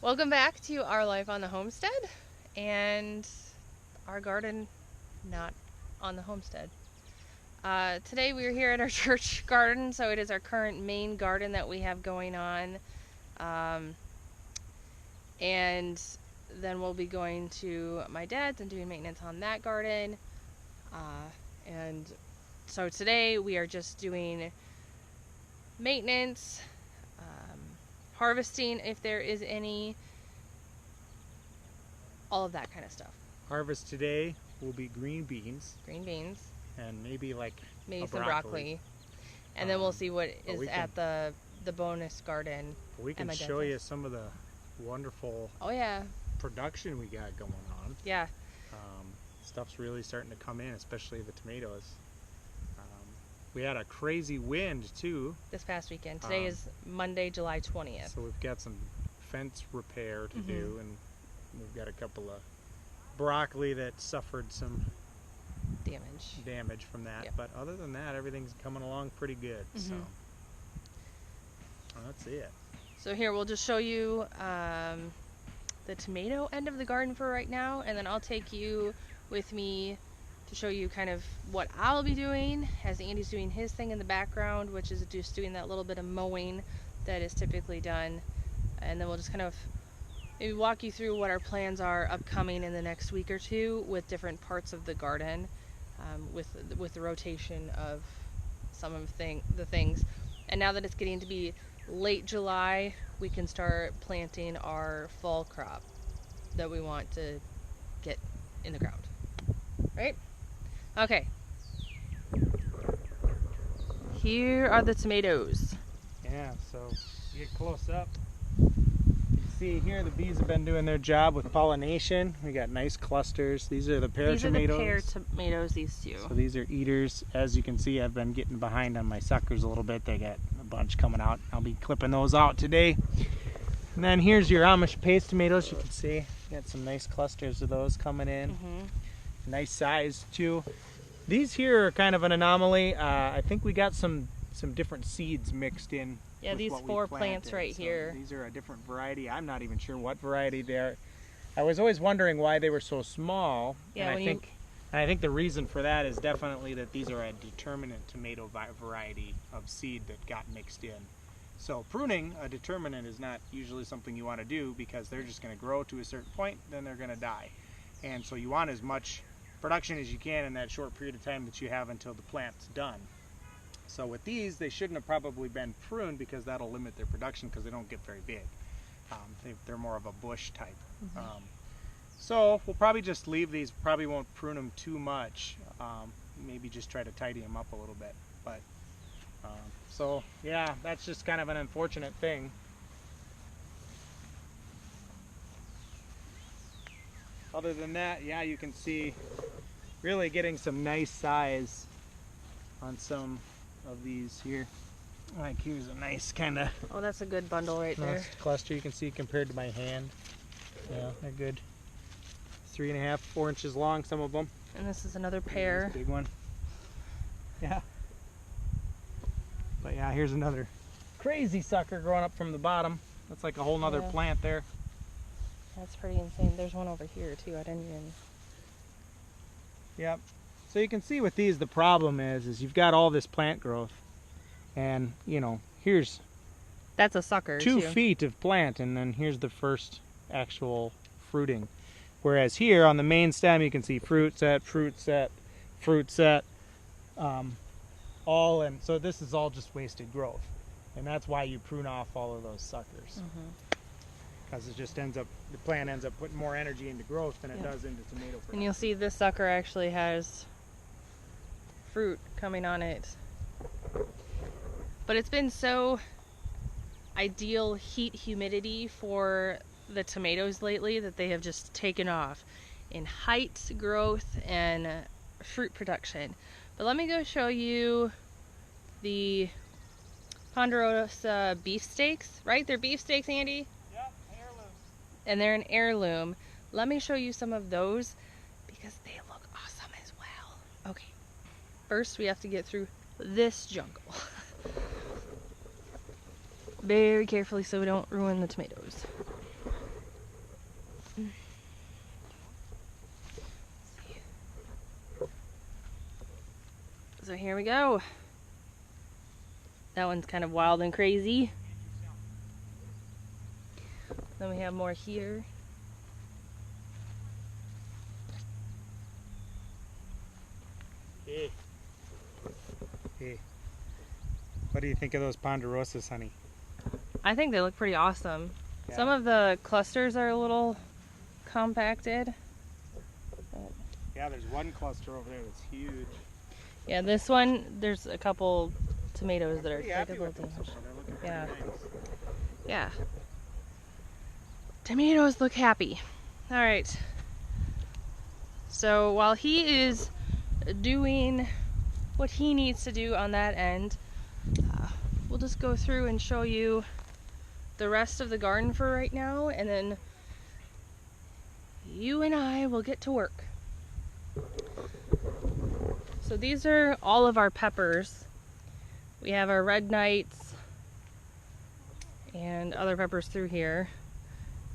Welcome back to our life on the homestead and our garden not on the homestead. Today we are here at our church garden, so it is our current main garden that we have going on. And then we'll be going to my dad's and doing maintenance on that garden. And so today we are just doing maintenance, harvesting if there is any, all of that kind of stuff. Harvest today will be green beans. Green beans. And maybe some broccoli. And then we'll see what is at the bonus garden. We can show you some of the wonderful production we got going on. Yeah. Stuff's really starting to come in, especially the tomatoes. We had a crazy wind too this past weekend. Today is Monday, July 20th. So we've got some fence repair to do, and we've got a couple of broccoli that suffered some damage from that. Yep. But other than that, everything's coming along pretty good. So that's it. So here we'll just show you the tomato end of the garden for right now, and then I'll take you with me to show you kind of what I'll be doing as Andy's doing his thing in the background, which is just doing that little bit of mowing that is typically done. And then we'll just kind of maybe walk you through what our plans are upcoming in the next week or two with different parts of the garden, with the rotation of some of the things. And now that it's getting to be late July, we can start planting our fall crop that we want to get in the ground, right? Okay, here are the tomatoes. Yeah, so you get close up. You can see here the bees have been doing their job with pollination. We got nice clusters. These are the pear tomatoes. These are the pear tomatoes, these two. So these are eaters. As you can see, I've been getting behind on my suckers a little bit. They got a bunch coming out. I'll be clipping those out today. And then here's your Amish paste tomatoes. You can see got some nice clusters of those coming in. Nice size too. These here are kind of an anomaly. I think we got some different seeds mixed in. Yeah, these 4 plants right here. These are a different variety. I'm not even sure what variety they are. I was always wondering why they were so small. Yeah, and I think the reason for that is definitely that these are a determinate tomato variety of seed that got mixed in. So pruning a determinant is not usually something you want to do, because they're just going to grow to a certain point, then they're going to die. And so you want as much production as you can in that short period of time that you have until the plant's done. So with these, they shouldn't have probably been pruned, because that'll limit their production because they don't get very big. They're more of a bush type. So we'll probably just leave these, probably won't prune them too much, maybe just try to tidy them up a little bit. But so yeah, that's just kind of an unfortunate thing. Other than that, yeah, you can see really getting some nice size on some of these here. Like here's a nice kind of... Oh, that's a good bundle right there. Cluster you can see compared to my hand. Yeah, they're good. 3.5, 4 inches long, some of them. And this is another pear. Big one. Yeah. But yeah, here's another crazy sucker growing up from the bottom. That's like a whole nother plant there. That's pretty insane. There's one over here too. I didn't even... Yep. So you can see with these, the problem is you've got all this plant growth, and you know, here's... That's a sucker 2 feet of plant, and then here's the first actual fruiting. Whereas here on the main stem, you can see fruit set, fruit set, fruit set, all, and so this is all just wasted growth. And that's why you prune off all of those suckers. Because it just ends up, the plant ends up putting more energy into growth than it does into tomato production. And you'll see this sucker actually has fruit coming on it. But it's been so ideal heat humidity for the tomatoes lately that they have just taken off in height, growth, and fruit production. But let me go show you the Ponderosa beefsteaks, right? They're beefsteaks, Andy? Yep, heirlooms. And they're an heirloom. Let me show you some of those because they look awesome as well. Okay, first we have to get through this jungle. Very carefully so we don't ruin the tomatoes. So here we go. That one's kind of wild and crazy. Then we have more here. Hey. Hey. What do you think of those ponderosas, honey? I think they look pretty awesome. Yeah. Some of the clusters are a little compacted. Yeah, there's one cluster over there that's huge. Yeah, this one, there's a couple tomatoes that are like a little damaged. Yeah. Nice. Yeah. Tomatoes look happy. All right. So while he is doing what he needs to do on that end, we'll just go through and show you the rest of the garden for right now, and then you and I will get to work. So these are all of our peppers. We have our red knights and other peppers through here,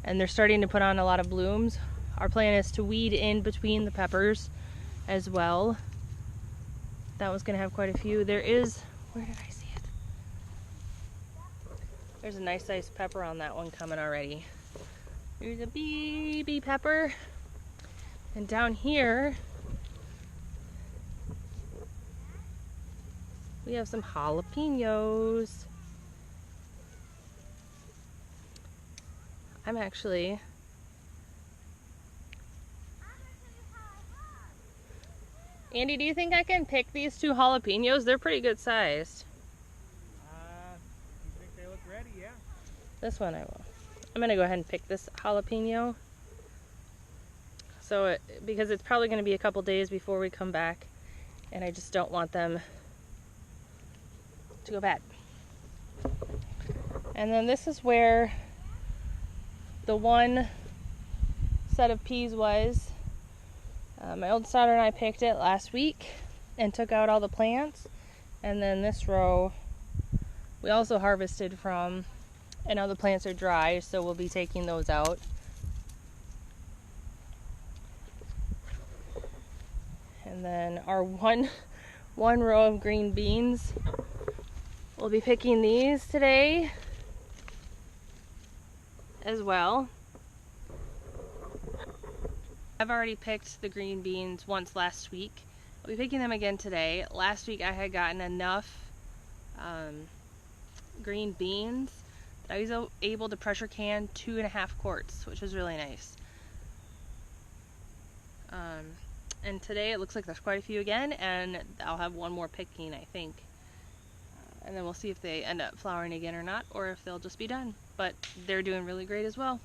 and they're starting to put on a lot of blooms. Our plan is to weed in between the peppers as well. That one's gonna have quite a few. There is, where did I see it? There's a nice sized pepper on that one coming already. There's a baby pepper. And down here, we have some jalapenos. I'm actually Andy, do you think I can pick these 2 jalapenos? They're pretty good sized. You think they look ready? Yeah. This one I will. I'm gonna go ahead and pick this jalapeno. So, because it's probably gonna be a couple days before we come back, and I just don't want them to go bad. And then this is where the one set of peas was. My oldest daughter and I picked it last week and took out all the plants. And then this row we also harvested from, and now the plants are dry, so we'll be taking those out. And then our one row of green beans, we'll be picking these today as well. I've already picked the green beans once last week. I'll be picking them again today. Last week I had gotten enough green beans that I was able to pressure can 2.5 quarts, which was really nice. And today it looks like there's quite a few again, and I'll have one more picking, I think. And then we'll see if they end up flowering again or not, or if they'll just be done. But they're doing really great as well.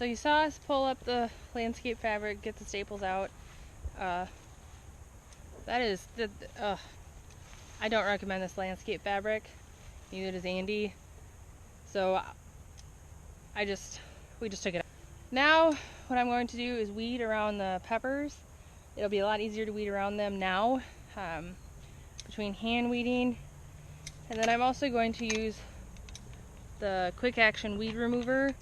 you saw us pull up the landscape fabric, get the staples out. That is, I don't recommend this landscape fabric. Neither does Andy. So we just took it out. Now what I'm going to do is weed around the peppers. It'll be a lot easier to weed around them now, between hand weeding. And then I'm also going to use the quick action weed remover.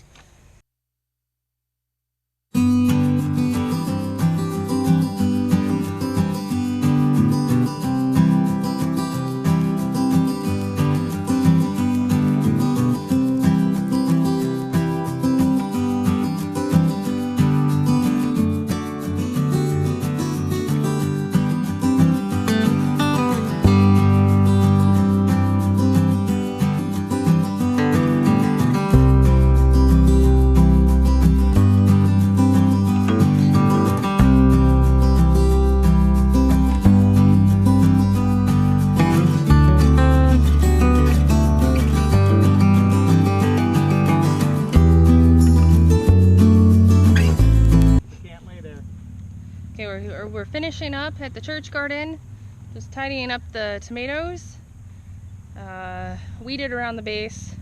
We're finishing up at the church garden, just tidying up the tomatoes. Weeded around the base.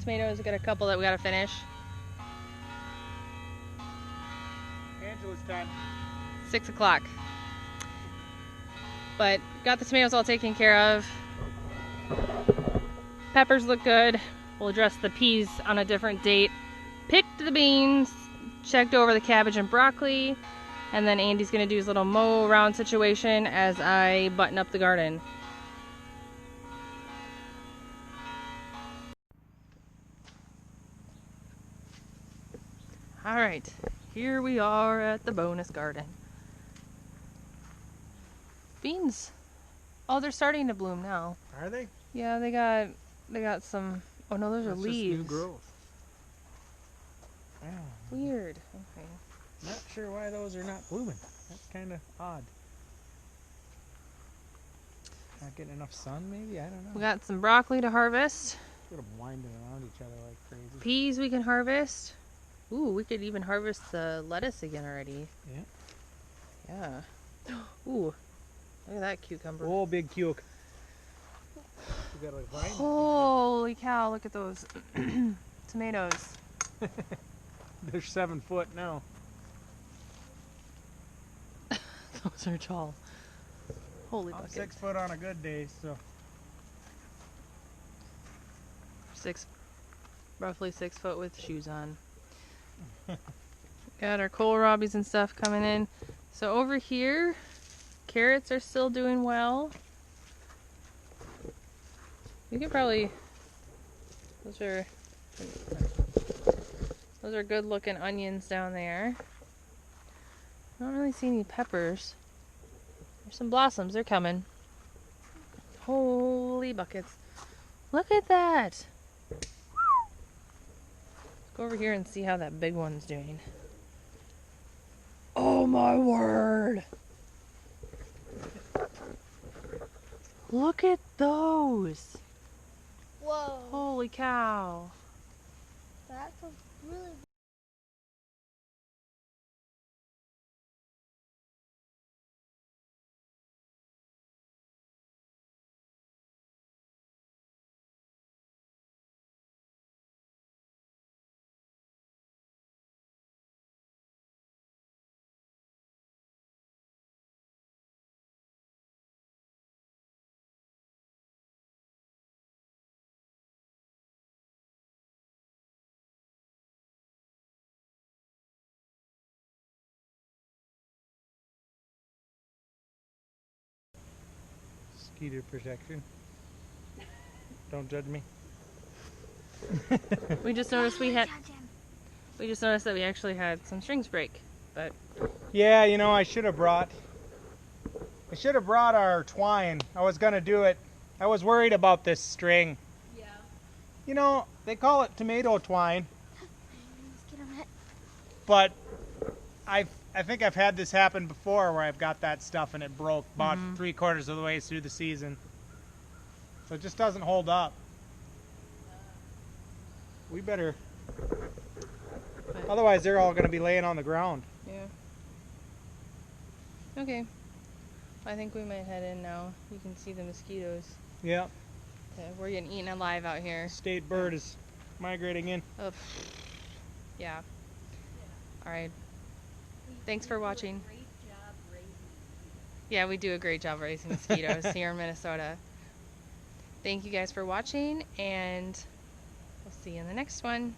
Tomatoes, we got a couple that we gotta finish. Angela's time. 6 o'clock. But got the tomatoes all taken care of. Peppers look good. We'll address the peas on a different date. Picked the beans, checked over the cabbage and broccoli. And then Andy's gonna do his little mow around situation as I button up the garden. All right, here we are at the bonus garden. Beans, oh, they're starting to bloom now. Are they? Yeah, they got some. Oh no, those are leaves. Just new growth. Wow. Weird. Okay. Not sure why those are not blooming. That's kind of odd. Not getting enough sun, maybe? I don't know. We got some broccoli to harvest. Get them winding around each other like crazy. Peas we can harvest. Ooh, we could even harvest the lettuce again already. Yeah. Yeah. Ooh, look at that cucumber. Oh, big cuke. You gotta find Holy cow, look at those tomatoes. They're 7 foot now. Those are tall. Holy I'm bucket. 6 foot on a good day, so. Roughly 6 foot with shoes on. Got our kohlrabies and stuff coming in. So over here, carrots are still doing well. You could probably, those are good looking onions down there. I don't really see any peppers. There's some blossoms, they're coming. Holy buckets. Look at that. Let's go over here and see how that big one's doing. Oh my word. Look at those. Whoa. Holy cow. That's a really Mosquito protection. Don't judge me. We just noticed that we actually had some strings break, but Yeah, you know, I should have brought our twine. I was gonna do it. I was worried about this string. yeah. You know, they call it tomato twine, Let's get on it. but I think I've had this happen before where I've got that stuff and it broke about 3/4 of the way through the season. So it just doesn't hold up. We better. But Otherwise, they're all going to be laying on the ground. Yeah. Okay. I think we might head in now. You can see the mosquitoes. Yeah. We're getting eaten alive out here. State bird is migrating in. Oh. Yeah. All right. Thanks for watching. Yeah, we do a great job raising mosquitoes here in Minnesota. Thank you guys for watching, and we'll see you in the next one.